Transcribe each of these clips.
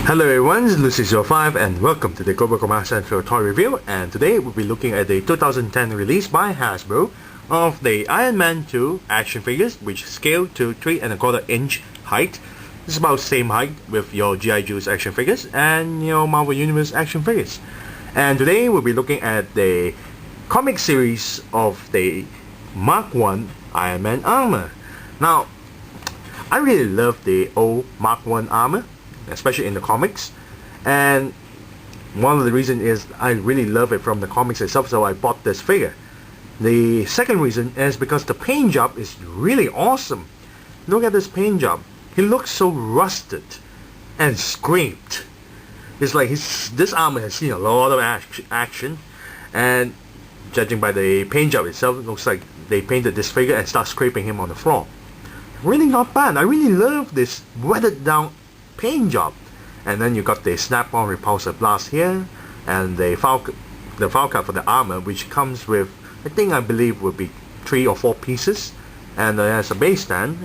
Hello everyone, this is Lucy05 and welcome to the Global Command Central Toy Review, and today we'll be looking at the 2010 release by Hasbro of the Iron Man 2 action figures, which scale to 3¼ inch height. It's about the same height with your G.I. Joe's action figures and your Marvel Universe action figures. And today we'll be looking at the comic series of the Mark 1 Iron Man armor. Now, I really love the old Mark 1 armor, especially in the comics, and one of the reasons is I really love it from the comics itself, so I bought this figure. The second reason is because the paint job is really awesome. Look at this paint job. He looks so rusted and scraped. It's like this armor has seen a lot of action, and judging by the paint job itself, it looks like they painted this figure and start scraping him on the floor. Really not bad. I really love this weathered down paint job. And then you got the snap-on repulsor blast here, and the file card for the armor, which comes with, I believe would be 3 or 4 pieces, and there's a base stand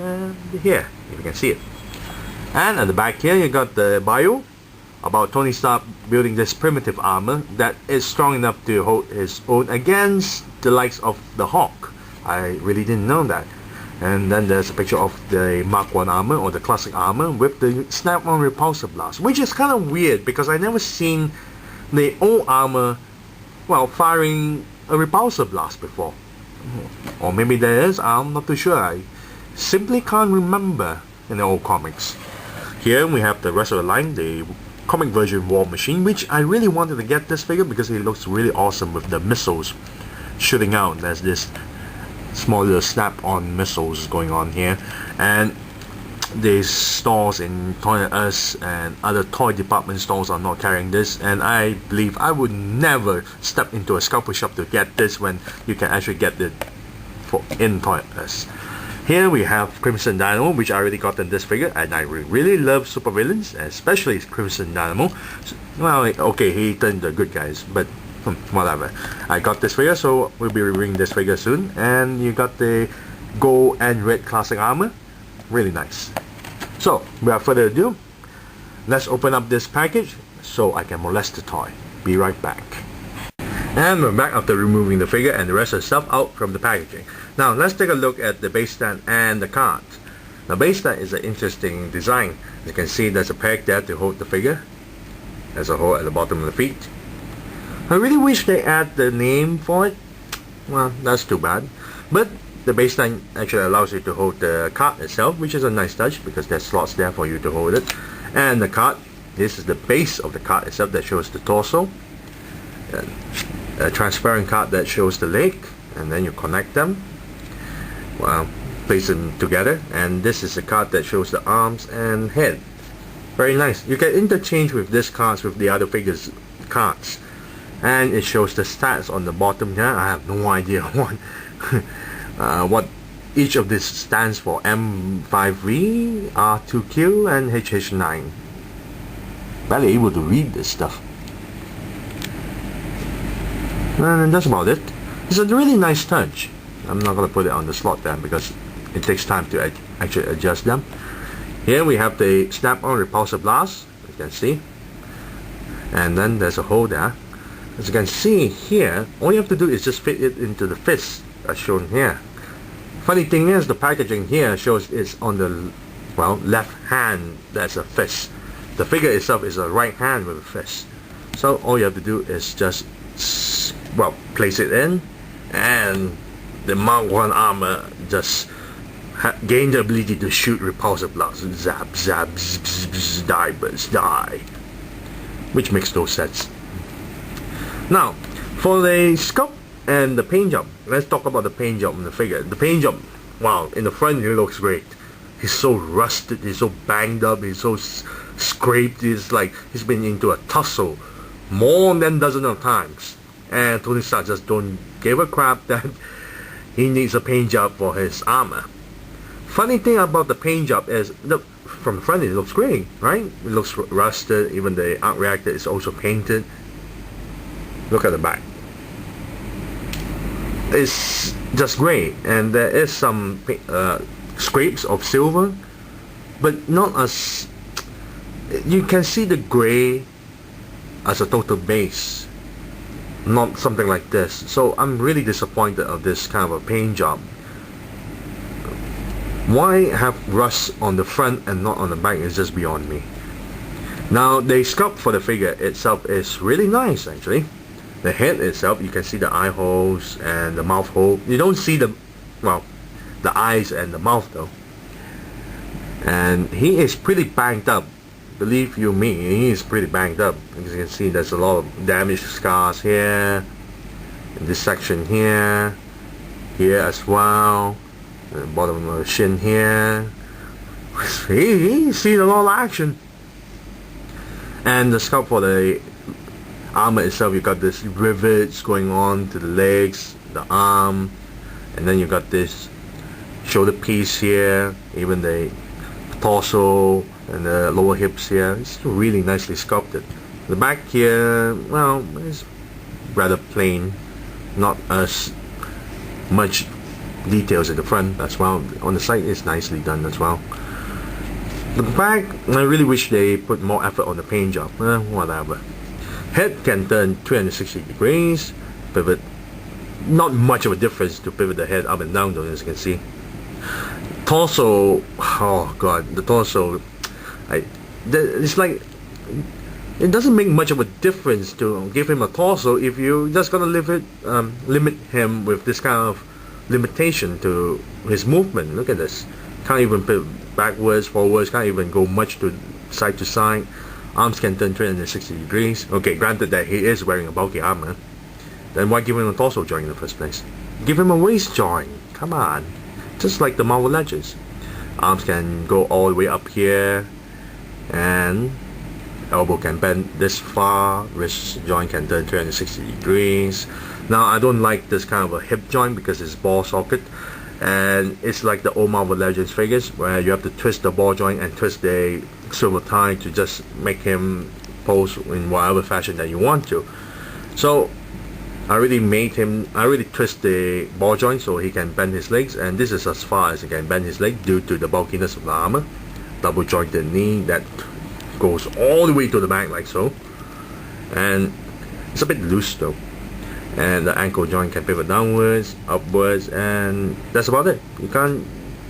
here, if you can see it. And at the back here you got the bio about Tony Stark building this primitive armor that is strong enough to hold his own against the likes of the Hulk. I really didn't know that. And then there's a picture of the Mark 1 armor, or the classic armor, with the snap-on repulsor blast, which is kind of weird because I never seen the old armor, well, firing a repulsor blast before. Or maybe there is, I'm not too sure. I simply can't remember in the old comics. Here we have the rest of the line, the comic version War Machine, which I really wanted to get this figure because it looks really awesome with the missiles shooting out. There's this small little snap-on missiles going on here, and the stores in Toys R Us and other toy department stores are not carrying this, and I believe I would never step into a scalper shop to get this when you can actually get it in Toys R Us. Here we have Crimson Dynamo, which I already got in this figure, and I really love supervillains, especially Crimson Dynamo. Well, okay, he turned the good guys, but whatever. I got this figure, so we'll be reviewing this figure soon. And you got the gold and red classic armor. Really nice. So, without further ado, let's open up this package so I can molest the toy. Be right back. And we're back after removing the figure and the rest of the stuff out from the packaging. Now, let's take a look at the base stand and the card. The base stand is an interesting design. As you can see, there's a peg there to hold the figure. There's a hole at the bottom of the feet. I really wish they add the name for it. Well, that's too bad. But the base stand actually allows you to hold the card itself, which is a nice touch because there's slots there for you to hold it. And the card, this is the base of the card itself that shows the torso. And a transparent card that shows the leg, and then you connect them. Well, place them together, and this is a card that shows the arms and head. Very nice. You can interchange with these cards with the other figures' cards. And it shows the stats on the bottom here. I have no idea what each of these stands for. M5V, R2Q, and HH9. Barely able to read this stuff. And that's about it. It's a really nice touch. I'm not going to put it on the slot there because it takes time to actually adjust them. Here we have the snap-on repulsor blast, you can see. And then there's a hole there. As you can see here, all you have to do is just fit it into the fist as shown here. Funny thing is, the packaging here shows it's on the, well, left hand, that's a fist. The figure itself is a right hand with a fist. So all you have to do is just, well, place it in, and the Mark 1 armor just gain the ability to shoot repulsor blasts. Zap, zap, bzz, bzz, bzz, die, buzz, die. Which makes no sense. Now, for the sculpt and the paint job, let's talk about the paint job on the figure. The paint job, wow, in the front he looks great. He's so rusted, he's so banged up, he's so scraped, he's like he's been into a tussle more than dozens of times. And Tony Stark just don't give a crap that he needs a paint job for his armor. Funny thing about the paint job is, from the front it looks great, right? It looks rusted, even the arc reactor is also painted. Look at the back. It's just great, and there is some scrapes of silver, but not as you can see the gray as a total base, not something like this. So I'm really disappointed of this kind of a paint job. Why have rust on the front and not on the back is just beyond me. Now the sculpt for the figure itself is really nice actually. The head itself, you can see the eye holes and the mouth hole. You don't see the eyes and the mouth though. And he is pretty banged up. Believe you me, he is pretty banged up. As you can see, there's a lot of damaged scars here, in this section here as well, the bottom of the shin here. He's seen a lot of action. And the sculpt for the armor itself, you got this rivets going on to the legs, the arm, and then you got this shoulder piece here, even the torso and the lower hips here. It's really nicely sculpted. The back here, well, is rather plain, not as much details at the front as well. On the side it's nicely done as well. The back, I really wish they put more effort on the paint job. Whatever. Head can turn 360 degrees, pivot. Not much of a difference to pivot the head up and down though, as you can see. Torso, oh god, the torso, it's like, it doesn't make much of a difference to give him a torso if you're just gonna limit him with this kind of limitation to his movement. Look at this, can't even pivot backwards, forwards, can't even go much to side. Arms can turn 360 degrees. Okay, granted that he is wearing a bulky armor, then why give him a torso joint in the first place? Give him a waist joint, come on. Just like the Marvel Legends. Arms can go all the way up here, and elbow can bend this far, wrist joint can turn 360 degrees. Now I don't like this kind of a hip joint because it's ball socket, and it's like the old Marvel Legends figures where you have to twist the ball joint and twist the swivel tie to just make him pose in whatever fashion that you want to. So I really twist the ball joint so he can bend his legs, and this is as far as he can bend his leg due to the bulkiness of the armor. Double jointed knee that goes all the way to the back like so, and it's a bit loose though. And the ankle joint can pivot downwards, upwards, and that's about it. You can't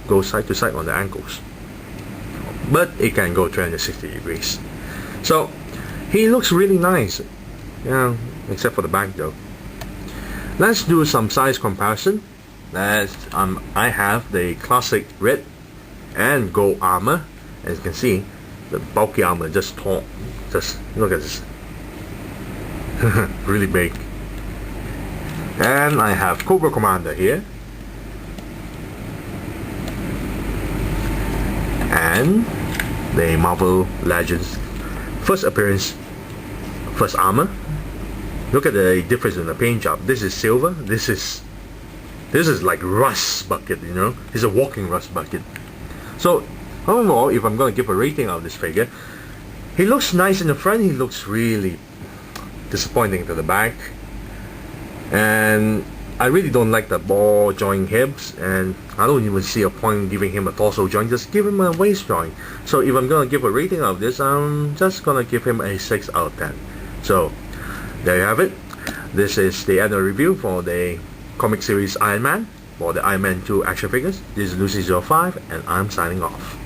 go side to side on the ankles, but it can go 360 degrees. So he looks really nice, yeah, except for the back though. Let's do some size comparison. I have the classic red and gold armor. As you can see, the bulky armor just look at this. Really big. And I have Cobra Commander here. And the Marvel Legends first appearance, first armor. Look at the difference in the paint job. This is silver. This is like rust bucket, you know. It's a walking rust bucket. So overall, if I'm going to give a rating of this figure, he looks nice in the front. He looks really disappointing to the back. And I really don't like the ball joint hips, and I don't even see a point in giving him a torso joint. Just give him a waist joint. So if I'm going to give a rating of this, I'm just going to give him a 6 out of 10. So there you have it. This is the annual review for the comic series Iron Man, for the Iron Man 2 action figures. This is Lucy05, and I'm signing off.